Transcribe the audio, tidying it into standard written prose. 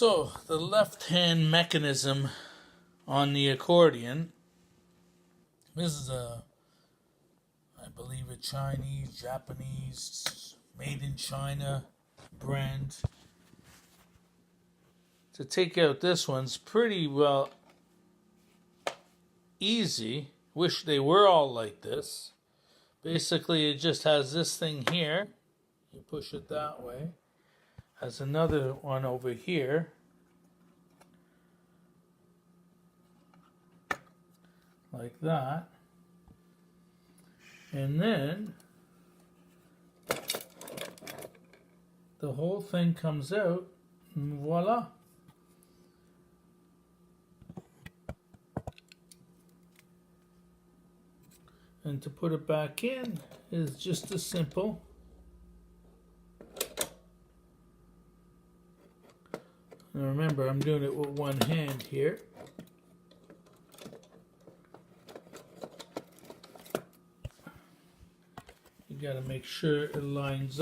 So, the left-hand mechanism on the accordion, this is I believe a Chinese, Japanese, made in China brand. To take out this one's pretty well easy. Wish they were all like this. Basically, it just has this thing here. You push it that way. Has another one over here. Like that. And then the whole thing comes out, and voila. And to put it back in is just as simple. And remember, I'm doing it with one hand here. You got to make sure it lines up.